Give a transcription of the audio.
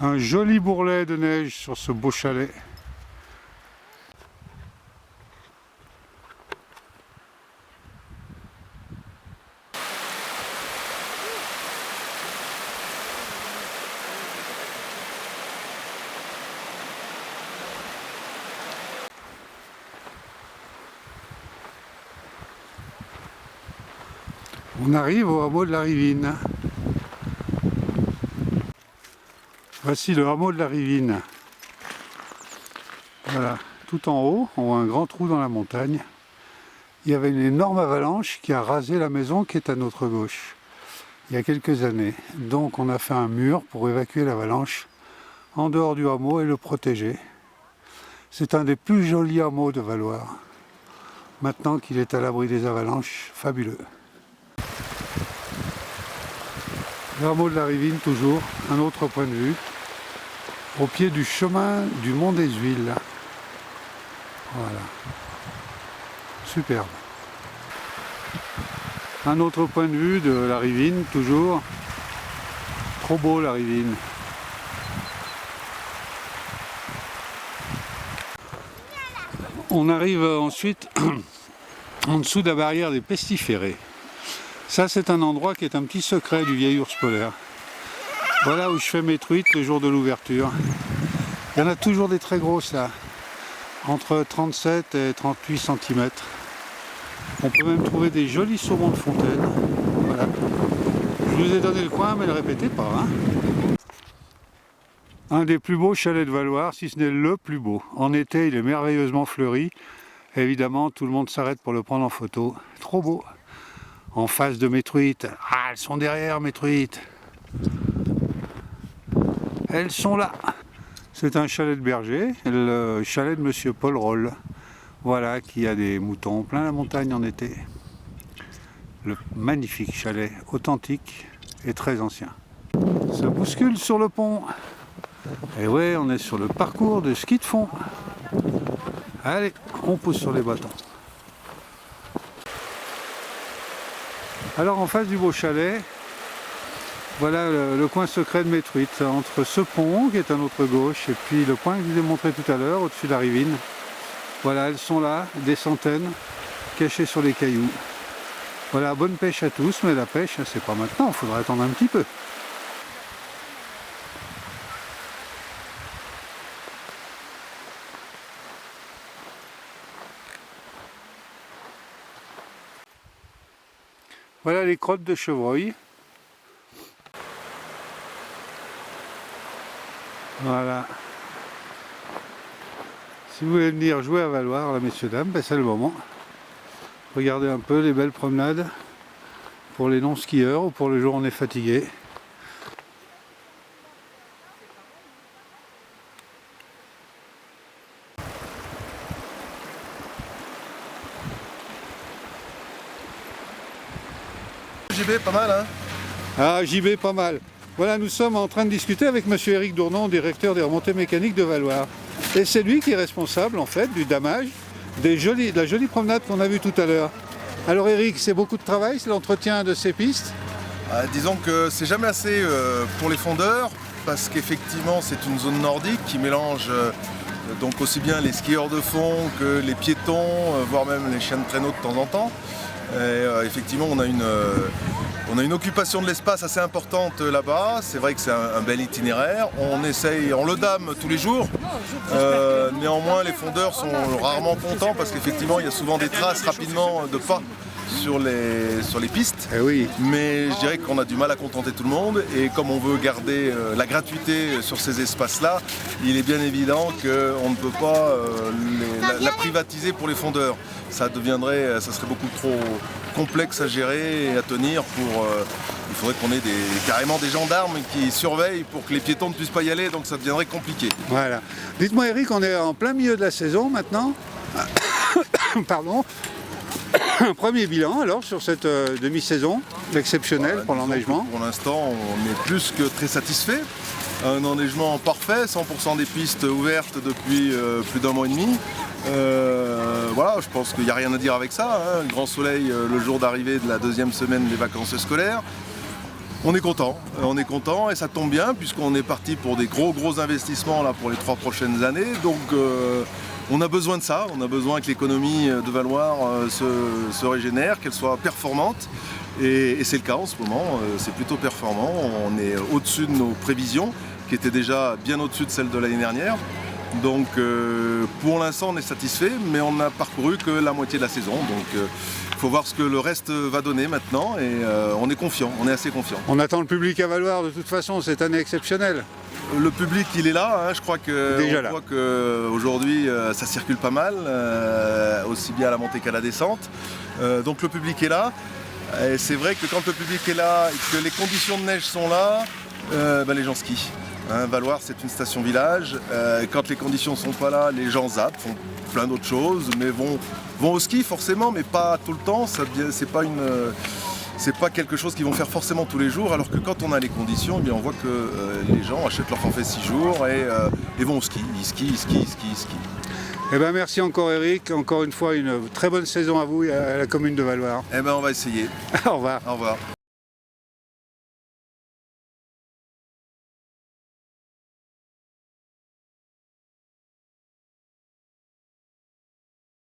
Un joli bourrelet de neige sur ce beau chalet. On arrive au hameau de la Rivine. Voici le hameau de la Rivine. Voilà, tout en haut, on voit un grand trou dans la montagne. Il y avait une énorme avalanche qui a rasé la maison qui est à notre gauche, il y a quelques années. Donc on a fait un mur pour évacuer l'avalanche en dehors du hameau et le protéger. C'est un des plus jolis hameaux de Valloires. Maintenant qu'il est à l'abri des avalanches, fabuleux. Le hameau de la Rivine, toujours, un autre point de vue, au pied du chemin du Mont des Huiles. Voilà. Superbe. Un autre point de vue de la Rivine, toujours. Trop beau la Rivine. On arrive ensuite en dessous de la barrière des pestiférés. Ça, c'est un endroit qui est un petit secret du vieil ours polaire. Voilà où je fais mes truites le jour de l'ouverture. Il y en a toujours des très grosses là, entre 37 et 38 cm. On peut même trouver des jolis saumons de fontaine. Voilà. Je vous ai donné le coin, mais ne le répétez pas. Hein. Un des plus beaux chalets de Valloires, si ce n'est le plus beau. En été, il est merveilleusement fleuri. Évidemment, tout le monde s'arrête pour le prendre en photo. Trop beau. En face de mes truites. Ah, elles sont derrière mes truites. Elles sont là. C'est un chalet de berger, le chalet de Monsieur Paul Roll. Voilà, qui a des moutons plein la montagne en été. Le magnifique chalet, authentique et très ancien. Se bouscule sur le pont. Et ouais, on est sur le parcours de ski de fond. Allez, on pousse sur les bâtons. Alors en face du beau chalet, voilà le coin secret de mes truites, entre ce pont qui est à notre gauche et puis le coin que je vous ai montré tout à l'heure, au-dessus de la Rivine. Voilà, elles sont là, des centaines, cachées sur les cailloux. Voilà, bonne pêche à tous, mais la pêche, c'est pas maintenant, il faudra attendre un petit peu. Voilà les crottes de chevreuil. Voilà. Si vous voulez venir jouer à Valloires, là, messieurs, dames, ben c'est le moment. Regardez un peu les belles promenades pour les non-skieurs ou pour le jour où on est fatigué. JB, pas mal, hein? Ah, JB, pas mal. Voilà, nous sommes en train de discuter avec monsieur Éric Dournon, directeur des remontées mécaniques de Valloires. Et c'est lui qui est responsable, en fait, du damage de la jolie promenade qu'on a vue tout à l'heure. Alors Éric, c'est beaucoup de travail, c'est l'entretien de ces pistes? Disons que c'est jamais assez pour les fondeurs, parce qu'effectivement c'est une zone nordique qui mélange donc aussi bien les skieurs de fond que les piétons, voire même les chiens de traîneau de temps en temps. Et effectivement on a une occupation de l'espace assez importante là-bas. C'est vrai que c'est un bel itinéraire. On le dame tous les jours. Néanmoins, les fondeurs sont rarement contents parce qu'effectivement, il y a souvent des traces rapidement de pas sur les pistes. Eh oui. Mais je dirais qu'on a du mal à contenter tout le monde. Et comme on veut garder la gratuité sur ces espaces-là, il est bien évident qu'on ne peut pas la privatiser pour les fondeurs. Ça serait beaucoup trop complexe à gérer et à tenir il faudrait qu'on ait carrément des gendarmes qui surveillent pour que les piétons ne puissent pas y aller, donc ça deviendrait compliqué. Voilà. Dites-moi Éric, on est en plein milieu de la saison maintenant. Pardon. Un premier bilan alors sur cette demi-saison exceptionnelle pour l'enneigement. Pour l'instant, on est plus que très satisfait. Un enneigement parfait, 100% des pistes ouvertes depuis plus d'un mois et demi. Voilà, je pense qu'il n'y a rien à dire avec ça. Hein. Grand soleil le jour d'arrivée de la deuxième semaine des vacances scolaires. On est content et ça tombe bien puisqu'on est parti pour des gros investissements là, pour les 3 prochaines années. Donc on a besoin de ça, on a besoin que l'économie de Valloire se régénère, qu'elle soit performante. Et c'est le cas en ce moment, c'est plutôt performant. On est au-dessus de nos prévisions, qui étaient déjà bien au-dessus de celles de l'année dernière. Donc pour l'instant on est satisfait, mais on n'a parcouru que la moitié de la saison. Donc il faut voir ce que le reste va donner maintenant et on est confiant, on est assez confiant. On attend le public à Valloire de toute façon, cette année exceptionnelle. Le public il est là, hein, je crois qu'on voit qu'aujourd'hui ça circule pas mal, aussi bien à la montée qu'à la descente. Donc le public est là. Et c'est vrai que quand le public est là et que les conditions de neige sont là, les gens skient. Hein, Valloire c'est une station village, quand les conditions sont pas là, les gens zappent, font plein d'autres choses, mais vont au ski forcément, mais pas tout le temps, c'est pas quelque chose qu'ils vont faire forcément tous les jours, alors que quand on a les conditions, eh bien, on voit que les gens achètent leur forfait 6 jours et vont au ski, ils skient. Eh ben merci encore Eric, encore une fois une très bonne saison à vous et à la commune de Valloire. Eh ben on va essayer. Au revoir. Au revoir.